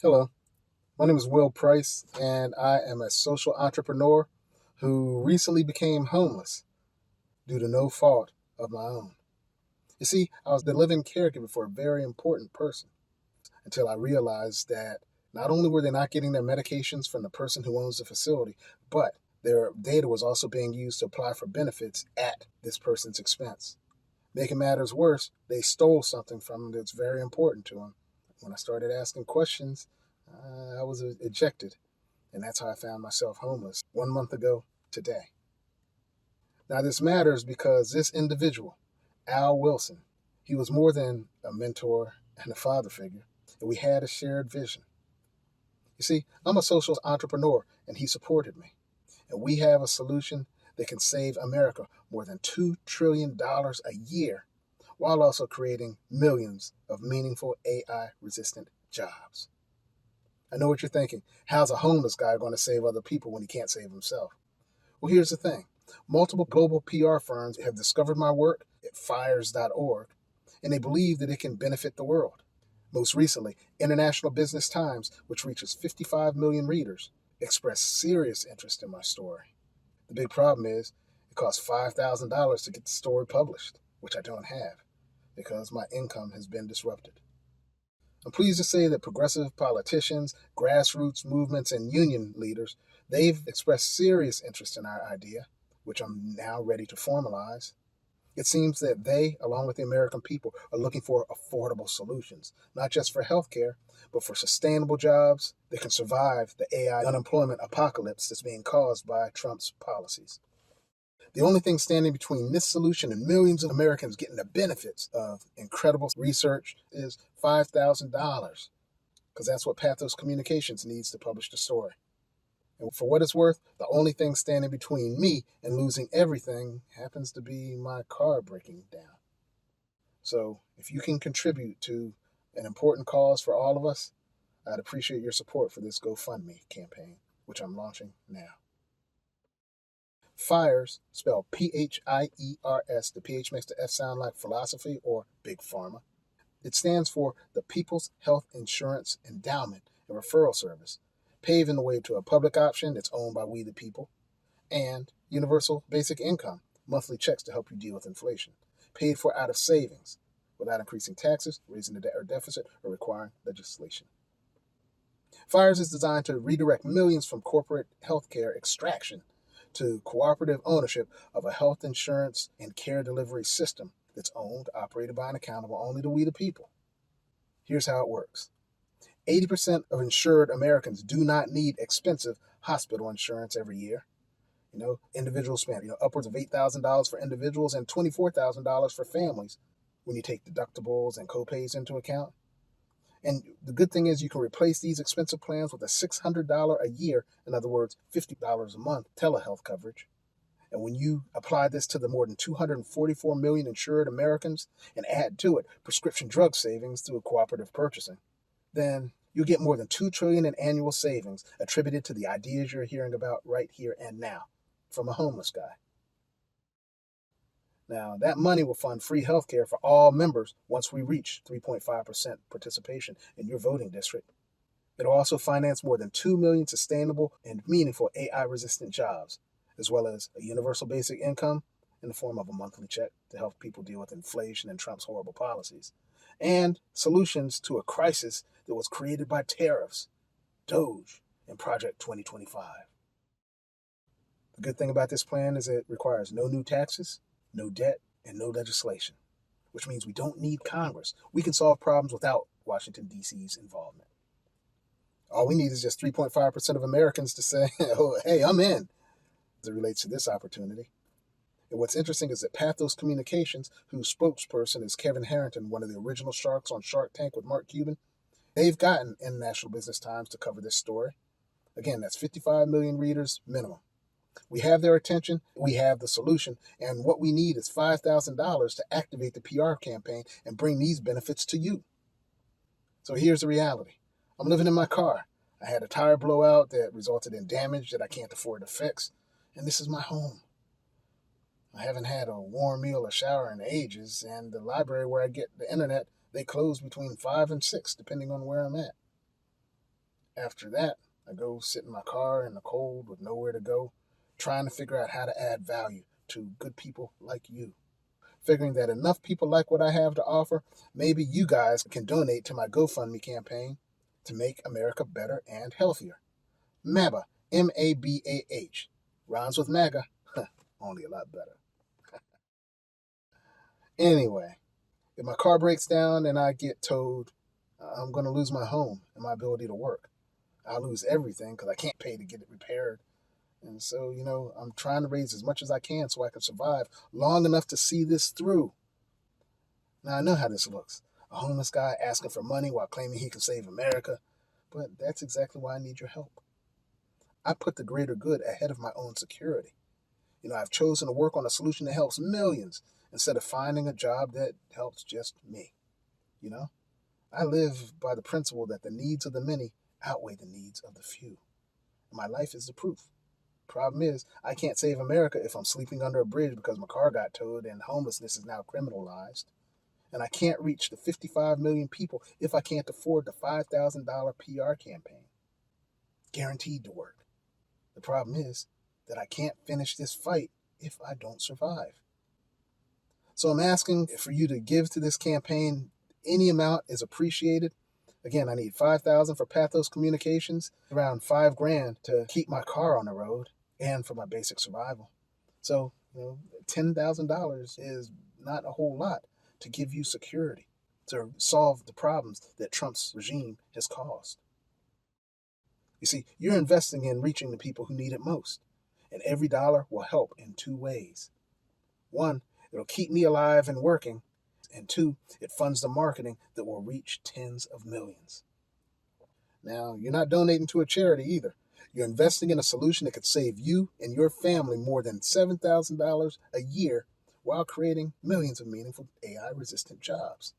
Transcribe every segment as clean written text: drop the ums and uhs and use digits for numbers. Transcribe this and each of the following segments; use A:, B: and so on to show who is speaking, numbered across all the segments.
A: Hello, my name is Will Price, and I am a social entrepreneur who recently became homeless due to no fault of my own. You see, I was the living caregiver for a very important person until I realized that not only were they not getting their medications from the person who owns the facility, but their data was also being used to apply for benefits at this person's expense. Making matters worse, they stole something from them that's very important to them. When I started asking questions, I was ejected. And that's how I found myself homeless 1 month ago today. Now, this matters because this individual, Al Wilson, he was more than a mentor and a father figure, and we had a shared vision. You see, I'm a social entrepreneur, and he supported me. And we have a solution that can save America more than $2 trillion a year while also creating millions of meaningful AI resistant jobs. I know what you're thinking. How's a homeless guy going to save other people when he can't save himself? Well, here's the thing. Multiple global PR firms have discovered my work at fires.org, and they believe that it can benefit the world. Most recently, International Business Times, which reaches 55 million readers, expressed serious interest in my story. The big problem is it costs $5,000 to get the story published, which I don't have because my income has been disrupted. I'm pleased to say that progressive politicians, grassroots movements, and union leaders, they've expressed serious interest in our idea, which I'm now ready to formalize. It seems that they, along with the American people, are looking for affordable solutions, not just for healthcare, but for sustainable jobs that can survive the AI unemployment apocalypse that's being caused by Trump's policies. The only thing standing between this solution and millions of Americans getting the benefits of incredible research is $5,000, because that's what Pathos Communications needs to publish the story. And for what it's worth, the only thing standing between me and losing everything happens to be my car breaking down. So if you can contribute to an important cause for all of us, I'd appreciate your support for this GoFundMe campaign, which I'm launching now. FIRES, spelled P-H-I-E-R-S. The PH makes the F sound like philosophy or big pharma. It stands for the People's Health Insurance Endowment and Referral Service, paving the way to a public option that's owned by we the people, and universal basic income, monthly checks to help you deal with inflation, paid for out of savings, without increasing taxes, raising the debt or deficit, or requiring legislation. FIRES is designed to redirect millions from corporate healthcare extraction to cooperative ownership of a health insurance and care delivery system that's owned, operated by, and accountable only to we the people. Here's how it works. 80% of insured Americans do not need expensive hospital insurance every year. Individuals spend upwards of $8,000 for individuals and $24,000 for families when you take deductibles and copays into account. And the good thing is you can replace these expensive plans with a $600 a year, in other words, $50 a month, telehealth coverage. And when you apply this to the more than 244 million insured Americans and add to it prescription drug savings through cooperative purchasing, then you'll get more than $2 trillion in annual savings attributed to the ideas you're hearing about right here and now from a homeless guy. Now, that money will fund free health care for all members once we reach 3.5% participation in your voting district. It'll also finance more than 2 million sustainable and meaningful AI-resistant jobs, as well as a universal basic income in the form of a monthly check to help people deal with inflation and Trump's horrible policies, and solutions to a crisis that was created by tariffs, DOGE, and Project 2025. The good thing about this plan is it requires no new taxes, no debt, and no legislation, which means we don't need Congress. We can solve problems without Washington, D.C.'s involvement. All we need is just 3.5% of Americans to say, oh, hey, I'm in, as it relates to this opportunity. And what's interesting is that Pathos Communications, whose spokesperson is Kevin Harrington, one of the original sharks on Shark Tank with Mark Cuban, they've gotten International Business Times to cover this story. Again, that's 55 million readers minimum. We have their attention, we have the solution, and what we need is $5,000 to activate the PR campaign and bring these benefits to you. So here's the reality. I'm living in my car. I had a tire blowout that resulted in damage that I can't afford to fix, and this is my home. I haven't had a warm meal or shower in ages, and the library where I get the internet, they close between 5 and 6, depending on where I'm at. After that, I go sit in my car in the cold with nowhere to go, trying to figure out how to add value to good people like you. Figuring that enough people like what I have to offer, maybe you guys can donate to my GoFundMe campaign to make America better and healthier. MABA, MABAH. Rhymes with MAGA, only a lot better. Anyway, if my car breaks down and I get towed, I'm going to lose my home and my ability to work. I'll lose everything because I can't pay to get it repaired. And so, I'm trying to raise as much as I can so I can survive long enough to see this through. Now, I know how this looks. A homeless guy asking for money while claiming he can save America. But that's exactly why I need your help. I put the greater good ahead of my own security. I've chosen to work on a solution that helps millions instead of finding a job that helps just me. You know, I live by the principle that the needs of the many outweigh the needs of the few. My life is the proof. Problem is, I can't save America if I'm sleeping under a bridge because my car got towed and homelessness is now criminalized. And I can't reach the 55 million people if I can't afford the $5,000 PR campaign. Guaranteed to work. The problem is that I can't finish this fight if I don't survive. So I'm asking for you to give to this campaign. Any amount is appreciated. Again, I need 5,000 for Pathos Communications, around 5 grand to keep my car on the road and for my basic survival. So, $10,000 is not a whole lot to give you security, to solve the problems that Trump's regime has caused. You see, you're investing in reaching the people who need it most, and every dollar will help in two ways. One, it'll keep me alive and working, and two, it funds the marketing that will reach tens of millions. Now, you're not donating to a charity either. You're investing in a solution that could save you and your family more than $7,000 a year while creating millions of meaningful AI-resistant jobs.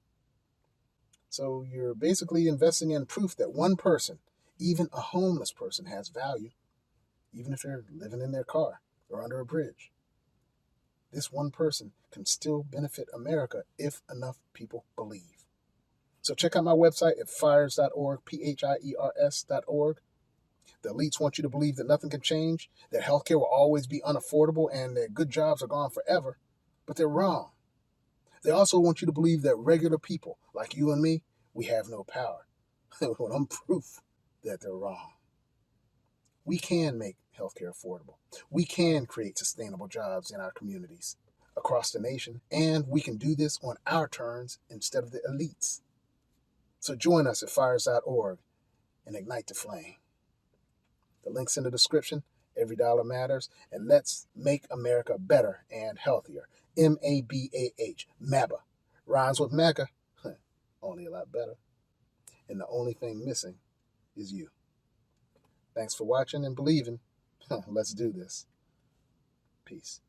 A: So you're basically investing in proof that one person, even a homeless person, has value, even if they're living in their car or under a bridge. This one person can still benefit America if enough people believe. So check out my website at phiers.org, phiers.org. The elites want you to believe that nothing can change, that healthcare will always be unaffordable, and that good jobs are gone forever. But they're wrong. They also want you to believe that regular people like you and me, we have no power. Well, I'm proof that they're wrong. We can make healthcare affordable. We can create sustainable jobs in our communities across the nation, and we can do this on our terms instead of the elites. So join us at phiers.org and ignite the flame. The link's in the description. Every dollar matters, and let's make America better and healthier. MABAH, MABA. Rhymes with MAGA, only a lot better. And the only thing missing is you. Thanks for watching and believing. Let's do this. Peace.